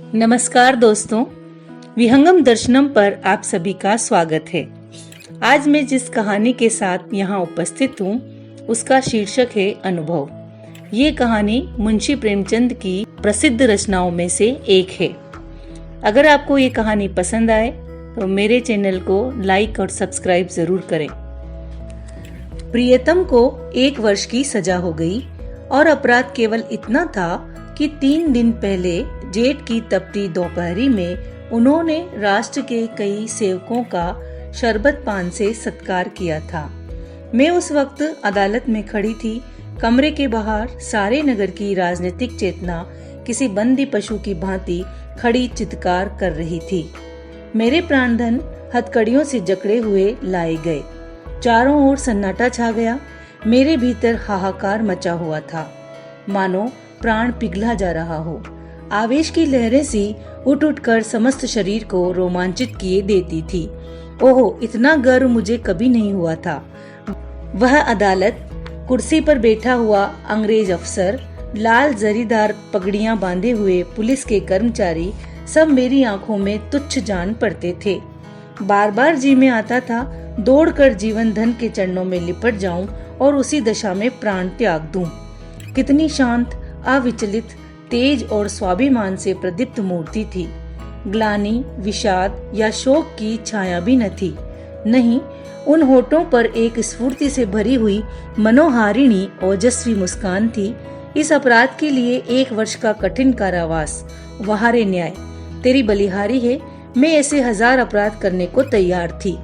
नमस्कार दोस्तों, विहंगम दर्शनम पर आप सभी का स्वागत है। आज मैं जिस कहानी के साथ यहाँ उपस्थित हूँ उसका शीर्षक है अनुभव। ये कहानी मुंशी प्रेमचंद की प्रसिद्ध रचनाओं में से एक है। अगर आपको ये कहानी पसंद आए तो मेरे चैनल को लाइक और सब्सक्राइब जरूर करें। प्रियतम को 1 वर्ष की सजा हो गई और अपराध केवल इतना था कि 3 दिन पहले जेठ की तपती दोपहरी में उन्होंने राष्ट्र के कई सेवकों का शरबत पान से सत्कार किया था। मैं उस वक्त अदालत में खड़ी थी। कमरे के बाहर सारे नगर की राजनीतिक चेतना किसी बंदी पशु की भांति खड़ी चित्कार कर रही थी। मेरे प्राणधन हथकड़ियों से जकड़े हुए लाए गए। चारों ओर सन्नाटा छा गया। मेरे भीतर हाहाकार मचा हुआ था, मानो प्राण पिघला जा रहा हो। आवेश की लहरें सी उठ उठकर समस्त शरीर को रोमांचित किए देती थी। ओह, इतना गर्व मुझे कभी नहीं हुआ था। वह अदालत, कुर्सी पर बैठा हुआ अंग्रेज अफसर, लाल जरीदार पगड़ियां बांधे हुए पुलिस के कर्मचारी, सब मेरी आंखों में तुच्छ जान पड़ते थे। बार बार जी में आता था दौड़कर जीवन धन के चरणों में लिपट जाऊं और उसी दशा में प्राण त्याग दूं। कितनी शांत, अविचलित, तेज और स्वाभिमान से प्रदीप्त मूर्ति थी। ग्लानि, विषाद या शोक की छाया भी न थी। नहीं, उन होठों पर एक स्फूर्ति से भरी हुई मनोहारिणी ओजस्वी मुस्कान थी। इस अपराध के लिए 1 वर्ष का कठिन कारावास, वहारे न्याय, तेरी बलिहारी है। मैं ऐसे 1000 अपराध करने को तैयार थी।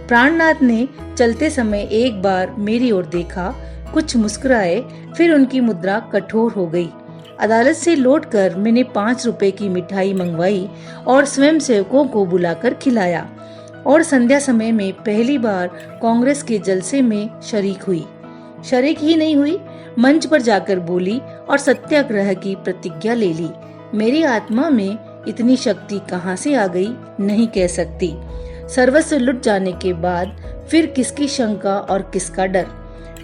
प्राणनाथ ने चलते समय एक बार मेरी ओर देखा, कुछ मुस्कुराए, फिर उनकी मुद्रा कठोर हो गई। अदालत से लौटकर मैंने 5 रुपए की मिठाई मंगवाई और स्वयं सेवकों को बुलाकर खिलाया और संध्या समय में पहली बार कांग्रेस के जलसे में शरीक हुई। शरीक ही नहीं हुई, मंच पर जाकर बोली और सत्याग्रह की प्रतिज्ञा ले ली। मेरी आत्मा में इतनी शक्ति कहाँ से आ गई, नहीं कह सकती। सर्वस्व लुट जाने के बाद फिर किसकी शंका और किसका डर।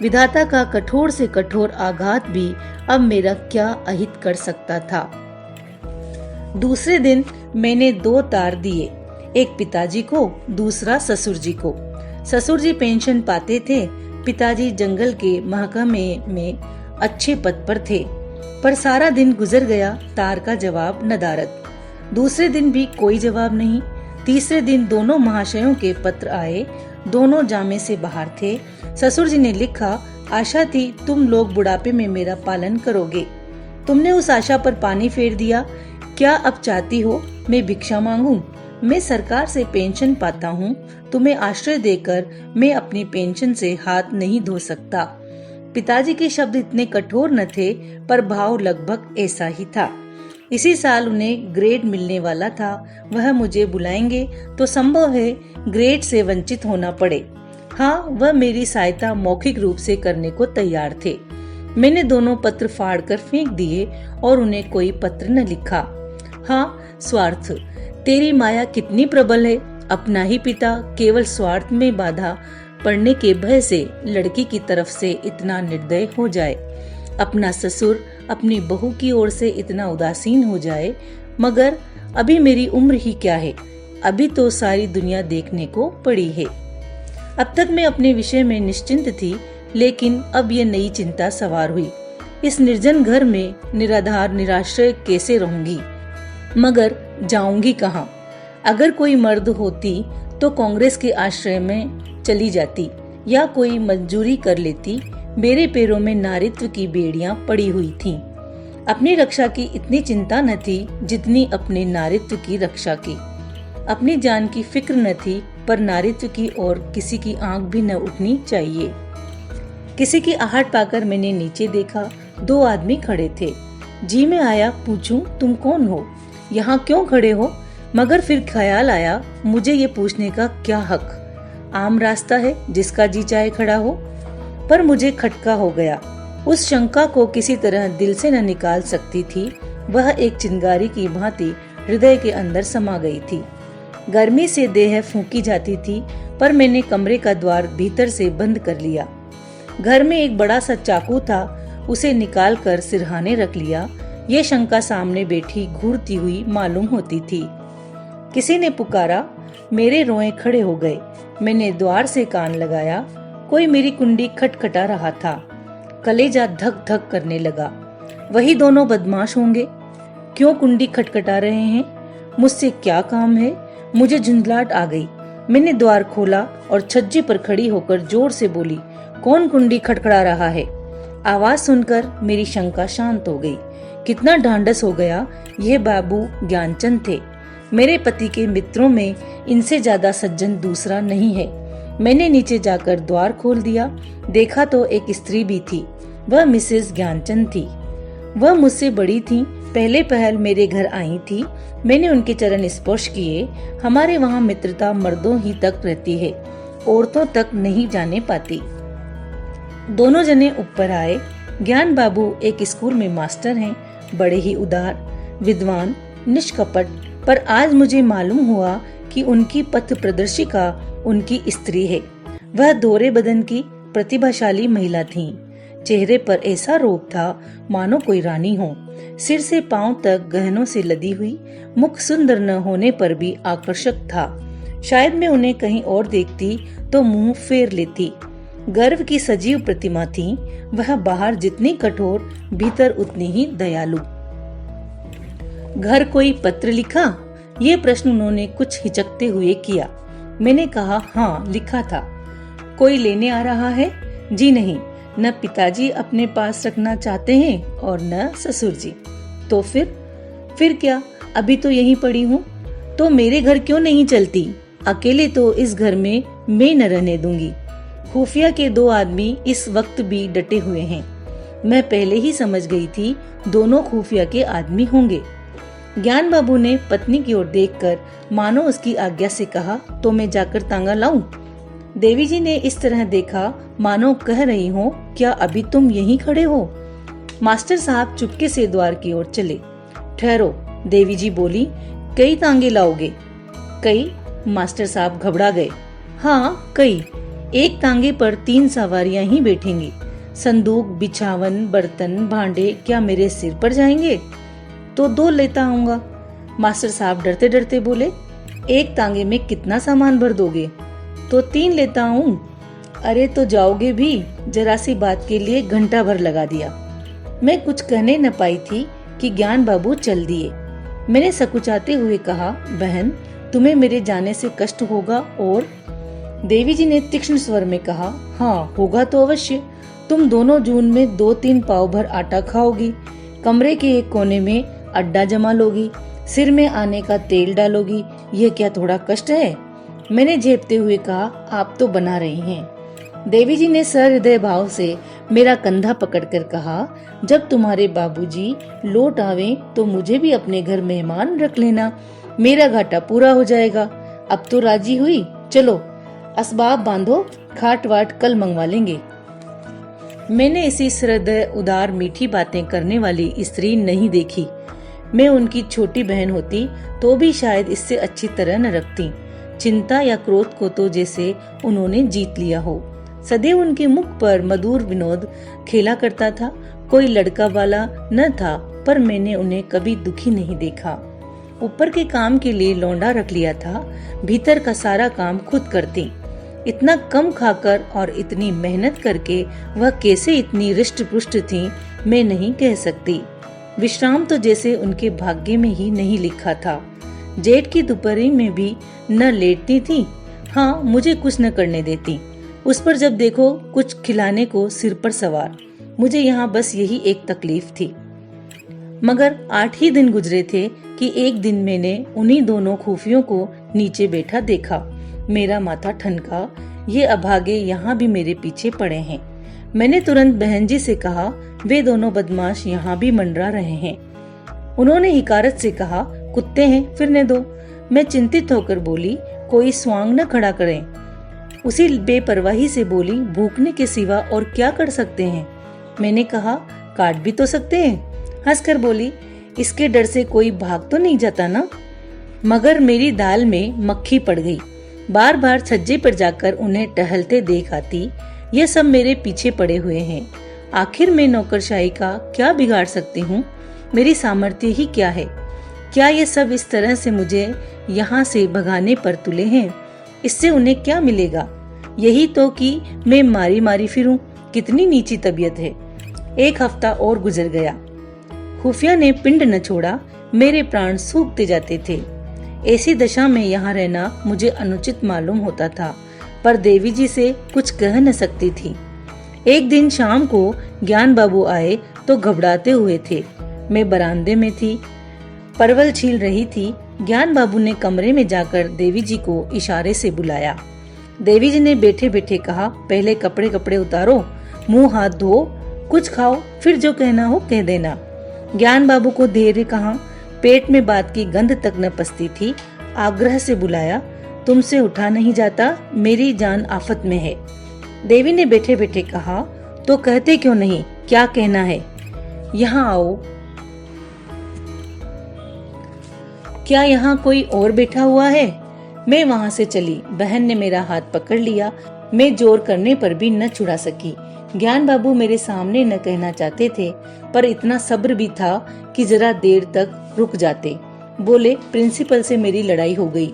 विधाता का कठोर से कठोर आघात भी अब मेरा क्या अहित कर सकता था। दूसरे दिन मैंने 2 तार दिए, एक पिताजी को, दूसरा ससुर जी को। ससुर जी पेंशन पाते थे, पिताजी जंगल के महकमे में अच्छे पद पर थे। पर सारा दिन गुजर गया, तार का जवाब नदारद। दूसरे दिन भी कोई जवाब नहीं। तीसरे दिन दोनों महाशयों के पत्र आए। दोनों जामे से बाहर थे। ससुर जी ने लिखा, आशा थी तुम लोग बुढ़ापे में मेरा पालन करोगे। तुमने उस आशा पर पानी फेर दिया। क्या अब चाहती हो मैं भिक्षा मांगूं? मैं सरकार से पेंशन पाता हूँ। तुम्हें आश्रय देकर मैं अपनी पेंशन से हाथ नहीं धो सकता। पिताजी के शब्द इतने कठोर न थे, पर भाव लगभग ऐसा ही था। इसी साल उन्हें ग्रेड मिलने वाला था। वह मुझे बुलाएंगे तो संभव है ग्रेड से वंचित होना पड़े। हाँ, वह मेरी सहायता मौखिक रूप से करने को तैयार थे। मैंने दोनों पत्र फाड़कर फेंक दिए और उन्हें कोई पत्र न लिखा। हाँ, स्वार्थ, तेरी माया कितनी प्रबल है। अपना ही पिता केवल स्वार्थ में बाधा पड़ने के भय से लड़की की तरफ से इतना निर्दय हो जाए, अपना ससुर अपनी बहू की ओर से इतना उदासीन हो जाए। मगर अभी मेरी उम्र ही क्या है, अभी तो सारी दुनिया देखने को पड़ी है। अब तक मैं अपने विषय में निश्चिंत थी, लेकिन अब ये नई चिंता सवार हुई। इस निर्जन घर में निराधार निराश्रय कैसे रहूंगी? मगर जाऊंगी कहाँ? अगर कोई मर्द होती तो कांग्रेस के आश्रय में चली जाती या कोई मजदूरी कर लेती। मेरे पैरों में नारित्व की बेड़ियां पड़ी हुई थीं। अपनी रक्षा की इतनी चिंता न थी जितनी अपने नारित्व की रक्षा की। अपनी जान की फिक्र न थी, पर नारित्व की और किसी की आंख भी न उठनी चाहिए। किसी की आहट पाकर मैंने नीचे देखा। 2 आदमी खड़े थे। जी में आया पूछूं, तुम कौन हो, यहाँ क्यों खड़े हो? मगर फिर ख्याल आया, मुझे ये पूछने का क्या हक? आम रास्ता है, जिसका जी चाहे खड़ा हो। पर मुझे खटका हो गया। उस शंका को किसी तरह दिल से न निकाल सकती थी। वह एक चिंगारी की भांति हृदय के अंदर समा गई थी। गर्मी से देह फूंकी जाती थी, पर मैंने कमरे का द्वार भीतर से बंद कर लिया। घर में एक बड़ा सा चाकू था, उसे निकाल कर सिरहाने रख लिया। ये शंका सामने बैठी घूरती हुई मालूम होती थी। किसी ने पुकारा, मेरे रोए खड़े हो गए। मैंने द्वार से कान लगाया, कोई मेरी कुंडी खटखटा रहा था। कलेजा धक धक करने लगा। वही दोनों बदमाश होंगे? क्यों कुंडी खटखटा रहे हैं? मुझसे क्या काम है? मुझे झुंझलाहट आ गई। मैंने द्वार खोला और छज्जे पर खड़ी होकर जोर से बोली, कौन कुंडी खटखटा रहा है? आवाज सुनकर मेरी शंका शांत हो गई। कितना ढांढस हो गया। यह बाबू ज्ञानचंद थे। मेरे पति के मित्रों में इनसे ज्यादा सज्जन दूसरा नहीं है। मैंने नीचे जाकर द्वार खोल दिया। देखा तो एक स्त्री भी थी। वह मिसेस ज्ञानचंद थी। वह मुझसे बड़ी थी। पहले पहल मेरे घर आई थी। मैंने उनके चरण स्पर्श किए। हमारे वहाँ मित्रता मर्दों ही तक रहती है, औरतों तक नहीं जाने पाती। दोनों जने ऊपर आए। ज्ञान बाबू एक स्कूल में मास्टर हैं, बड़े ही उदार, विद्वान, निष्कपट। पर आज मुझे मालूम हुआ कि उनकी पथ प्रदर्शिका उनकी स्त्री है। वह दोहरे बदन की प्रतिभाशाली महिला थी। चेहरे पर ऐसा रूप था मानो कोई रानी हो। सिर से पांव तक गहनों से लदी हुई, मुख सुंदर न होने पर भी आकर्षक था। शायद मैं उन्हें कहीं और देखती तो मुंह फेर लेती। गर्व की सजीव प्रतिमा थी। वह बाहर जितनी कठोर, भीतर उतनी ही दयालु। घर कोई पत्र लिखा? ये प्रश्न उन्होंने कुछ हिचकते हुए किया। मैंने कहा, हाँ लिखा था। कोई लेने आ रहा है? जी नहीं, न पिताजी अपने पास रखना चाहते हैं और न ससुर जी। तो फिर क्या? अभी तो यहीं पड़ी हूँ। तो मेरे घर क्यों नहीं चलती? अकेले तो इस घर में मैं न रहने दूंगी। खुफिया के दो आदमी इस वक्त भी डटे हुए हैं। मैं पहले ही समझ गई थी दोनों खुफिया के आदमी होंगे। ज्ञान बाबू ने पत्नी की ओर देखकर मानो उसकी आज्ञा से कहा, तो मैं जाकर तांगा लाऊं? देवी जी ने इस तरह देखा मानो कह रही हो, क्या अभी तुम यहीं खड़े हो? मास्टर साहब चुपके से द्वार की ओर चले। ठहरो, देवी जी बोली, कई तांगे लाओगे? कई? मास्टर साहब घबरा गए। हाँ कई। एक तांगे पर 3 सवारियां ही बैठेंगी। संदूक, बिछावन, बर्तन, भांडे क्या मेरे सिर पर जाएंगे? तो 2 लेता आऊंगा। मास्टर साहब डरते डरते बोले, एक तांगे में कितना सामान भर दोगे? तो 3 लेता हूँ। अरे तो जाओगे भी? जरा सी बात के लिए घंटा भर लगा दिया। मैं कुछ कहने न पाई थी कि ज्ञान बाबू चल दिए। मैंने सकुचाते हुए कहा, बहन तुम्हें मेरे जाने से कष्ट होगा? और देवी जी ने तीक्ष्ण स्वर में कहा, हाँ होगा तो अवश्य। तुम दोनों जून में 2-3 पाव भर आटा खाओगी, कमरे के एक कोने में अड्डा जमा लोगी, सिर में आने का तेल डालोगी। यह क्या थोड़ा कष्ट है? मैंने झेपते हुए कहा, आप तो बना रही हैं। देवी जी ने सहृदय भाव से मेरा कंधा पकड़कर कहा, जब तुम्हारे बाबूजी लौट आवे तो मुझे भी अपने घर मेहमान रख लेना, मेरा घाटा पूरा हो जाएगा। अब तो राजी हुई, चलो असबाब बांधो, खाट वाट कल मंगवा लेंगे। मैंने ऐसी हृदय उदार मीठी बातें करने वाली स्त्री नहीं देखी। मैं उनकी छोटी बहन होती तो भी शायद इससे अच्छी तरह न रखती। चिंता या क्रोध को तो जैसे उन्होंने जीत लिया हो। सदैव उनके मुख पर मधुर विनोद खेला करता था। कोई लड़का वाला न था, पर मैंने उन्हें कभी दुखी नहीं देखा। ऊपर के काम के लिए लौंडा रख लिया था, भीतर का सारा काम खुद करती। इतना कम खाकर और इतनी मेहनत करके वह कैसे इतनी रिष्ट पुष्ट थी, मैं नहीं कह सकती। विश्राम तो जैसे उनके भाग्य में ही नहीं लिखा था। जेठ की दोपहरी में भी न लेटती थी, हाँ मुझे कुछ न करने देती। उस पर जब देखो कुछ खिलाने को सिर पर सवार। मुझे यहाँ बस यही एक तकलीफ थी। मगर 8 ही दिन गुजरे थे कि एक दिन मैंने उन्हीं दोनों खुफियों को नीचे बैठा देखा। मेरा माथा ठनका, ये अभागे यहाँ भी मेरे पीछे पड़े हैं। मैंने तुरंत बहन जी से कहा, वे दोनों बदमाश यहाँ भी मंडरा रहे हैं। उन्होंने हिकारत से कहा, कुत्ते हैं, फिरने दो। मैं चिंतित होकर बोली, कोई स्वांग न खड़ा करें। उसी बेपरवाही से बोली, भूखने के सिवा और क्या कर सकते हैं? मैंने कहा, काट भी तो सकते हैं। हंसकर बोली, इसके डर से कोई भाग तो नहीं जाता ना? मगर मेरी दाल में मक्खी पड़ गई। बार बार छज्जे पर जाकर उन्हें टहलते देख आती। यह सब मेरे पीछे पड़े हुए हैं। आखिर मैं नौकरशाही का क्या बिगाड़ सकती हूँ? मेरी सामर्थ्य ही क्या है? क्या ये सब इस तरह से मुझे यहाँ से भगाने पर तुले हैं? इससे उन्हें क्या मिलेगा? यही तो कि मैं मारी मारी फिरूं। कितनी नीची तबीयत है। 1 हफ्ता और गुजर गया। खुफिया ने पिंड न छोड़ा। मेरे प्राण सूखते जाते थे। ऐसी दशा में यहाँ रहना मुझे अनुचित मालूम होता था, पर देवी जी से कुछ कह न सकती थी। एक दिन शाम को ज्ञान बाबू आए तो घबराते हुए थे। मैं बरामदे में थी, परवल छील रही थी। ज्ञान बाबू ने कमरे में जाकर देवी जी को इशारे से बुलाया। देवी जी ने बैठे बैठे कहा, पहले कपड़े उतारो, मुंह हाथ धो, कुछ खाओ, फिर जो कहना हो कह देना। ज्ञान बाबू को धैर्य कहा। पेट में बात की गंध तक न पसती थी। आग्रह से बुलाया, तुमसे उठा नहीं जाता, मेरी जान आफत में है। देवी ने बैठे बैठे कहा, तो कहते क्यों नहीं, क्या कहना है? यहाँ आओ। क्या यहाँ कोई और बैठा हुआ है? मैं वहाँ से चली। बहन ने मेरा हाथ पकड़ लिया। मैं जोर करने पर भी न छुड़ा सकी। ज्ञान बाबू मेरे सामने न कहना चाहते थे, पर इतना सब्र भी था कि जरा देर तक रुक जाते। बोले, प्रिंसिपल से मेरी लड़ाई हो गई।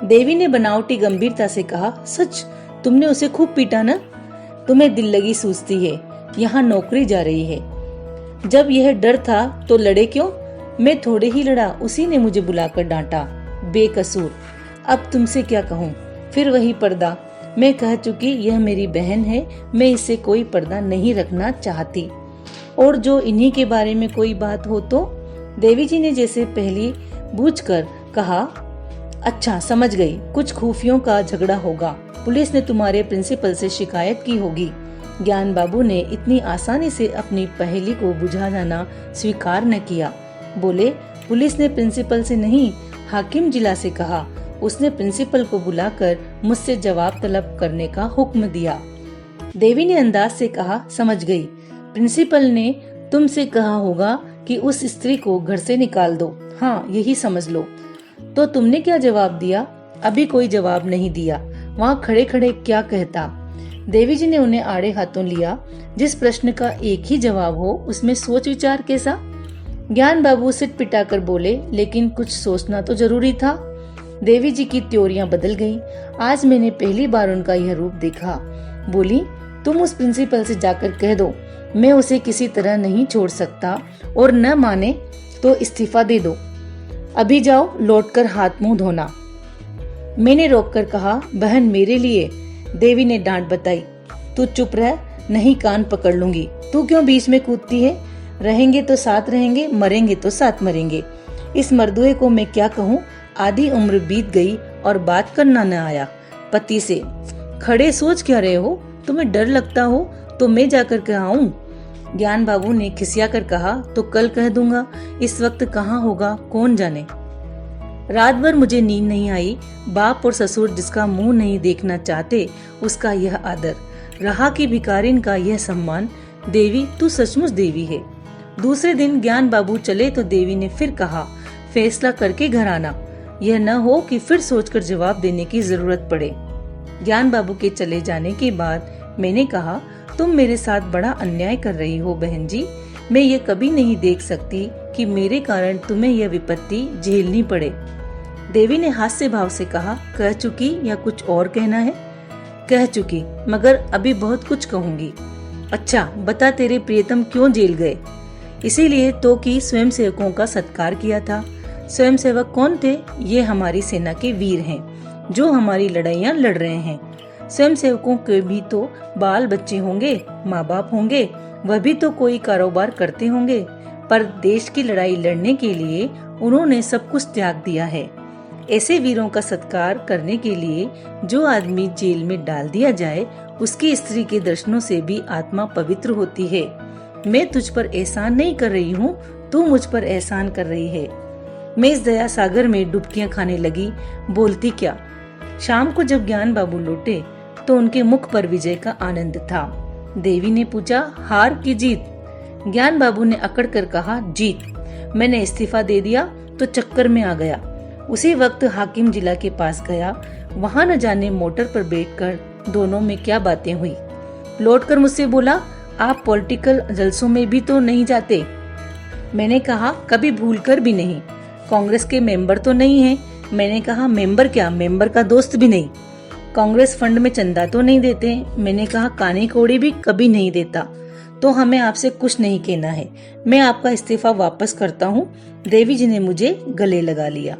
देवी ने बनावटी गंभीरता से कहा, सच? तुमने उसे खूब पीटा ना? तुम्हें दिल लगी सूझती है। यहाँ नौकरी जा रही है। जब यह डर था तो लड़े क्यों? मैं थोड़े ही लड़ा, उसी ने मुझे बुलाकर डांटा, बेकसूर। अब तुमसे क्या कहूँ? फिर वही पर्दा। मैं कह चुकी, यह मेरी बहन है, मैं इससे कोई पर्दा नहीं रखना चाहती। और जो इन्हीं के बारे में कोई बात हो तो? देवी जी ने जैसे पहली बूझकर कहा, अच्छा समझ गई, कुछ खुफियों का झगड़ा होगा। पुलिस ने तुम्हारे प्रिंसिपल से शिकायत की होगी। ज्ञान बाबू ने इतनी आसानी से अपनी पहेली को बुझा जाना स्वीकार न किया। बोले, पुलिस ने प्रिंसिपल से नहीं, हाकिम जिला से कहा। उसने प्रिंसिपल को बुलाकर मुझसे जवाब तलब करने का हुक्म दिया। देवी ने अंदाज से कहा, समझ गई। प्रिंसिपल ने तुमसे कहा होगा कि उस स्त्री को घर से निकाल दो। हाँ, यही समझ लो। तो तुमने क्या जवाब दिया? अभी कोई जवाब नहीं दिया। वहाँ खड़े खड़े क्या कहता? देवी जी ने उन्हें आड़े हाथों लिया। जिस प्रश्न का एक ही जवाब हो, उसमें सोच विचार कैसा? ज्ञान बाबू सिट पिटाकर बोले, लेकिन कुछ सोचना तो जरूरी था। देवी जी की त्योरियां बदल गईं। आज मैंने पहली बार उनका यह रूप देखा। बोली, तुम उस प्रिंसिपल से जाकर कह दो, मैं उसे किसी तरह नहीं छोड़ सकता, और न माने तो इस्तीफा दे दो। अभी जाओ, लौटकर हाथ मुंह धोना। मैंने रोककर कहा, बहन मेरे लिए। देवी ने डांट बताई, तू चुप रह, नहीं कान पकड़ लूंगी। तू क्यों बीच में कूदती है? रहेंगे तो साथ रहेंगे, मरेंगे तो साथ मरेंगे। इस मर्दुए को मैं क्या कहूँ? आधी उम्र बीत गई और बात करना न आया पति से। खड़े सोच क्या रहे हो? तुम्हें डर लगता हो तो मैं जाकर कहाऊं? ज्ञान बाबू ने खिसिया कर कहा, तो कल कह दूंगा। इस वक्त कहाँ होगा कौन जाने। रात भर मुझे नींद नहीं आई। बाप और ससुर जिसका मुंह नहीं देखना चाहते, उसका यह आदर, रहा कि भिखारिन का यह सम्मान। देवी, तू सचमुच देवी है। दूसरे दिन ज्ञान बाबू चले तो देवी ने फिर कहा, फैसला करके घर आना, यह न हो कि फिर सोचकर जवाब देने की जरूरत पड़े। ज्ञान बाबू के चले जाने के बाद मैंने कहा, तुम मेरे साथ बड़ा अन्याय कर रही हो बहन जी। मैं ये कभी नहीं देख सकती कि मेरे कारण तुम्हें यह विपत्ति झेलनी पड़े। देवी ने हास्य भाव से कहा, कह चुकी या कुछ और कहना है? कह चुकी, मगर अभी बहुत कुछ कहूंगी। अच्छा बता, तेरे प्रियतम क्यों जेल गए? इसीलिए तो कि स्वयं सेवकों का सत्कार किया था। स्वयं सेवक कौन थे? ये हमारी सेना के वीर हैं, जो हमारी लड़ाइयाँ लड़ रहे हैं। स्वयं सेवकों के भी तो बाल बच्चे होंगे, माँ बाप होंगे, वह भी तो कोई कारोबार करते होंगे। पर देश की लड़ाई लड़ने के लिए उन्होंने सब कुछ त्याग दिया है। ऐसे वीरों का सत्कार करने के लिए जो आदमी जेल में डाल दिया जाए, उसकी स्त्री के दर्शनों से भी आत्मा पवित्र होती है। मैं तुझ पर एहसान नहीं कर रही हूँ, तू मुझ पर एहसान कर रही है। मैं इस दया सागर में डुबकियां खाने लगी, बोलती क्या। शाम को जब ज्ञान बाबू लौटे तो उनके मुख पर विजय का आनंद था। देवी ने पूछा, हार की जीत? ज्ञान बाबू ने अकड़ कर कहा, जीत। मैंने इस्तीफा दे दिया तो चक्कर में आ गया। उसी वक्त हाकिम जिला के पास गया। वहां न जाने मोटर पर बैठकर दोनों में क्या बातें हुई। लौटकर मुझसे बोला, आप पॉलिटिकल जलसों में भी तो नहीं जाते? मैंने कहा कभी भूलकर भी नहीं। कांग्रेस के मेंबर तो नहीं है। मैंने कहा मेंबर क्या, मेंबर का दोस्त भी नहीं। कांग्रेस फंड में चंदा तो नहीं देते। मैंने कहा कानी कौड़ी भी कभी नहीं देता। तो हमें आपसे कुछ नहीं कहना है। मैं आपका इस्तीफा वापस करता हूँ। देवी जी ने मुझे गले लगा लिया।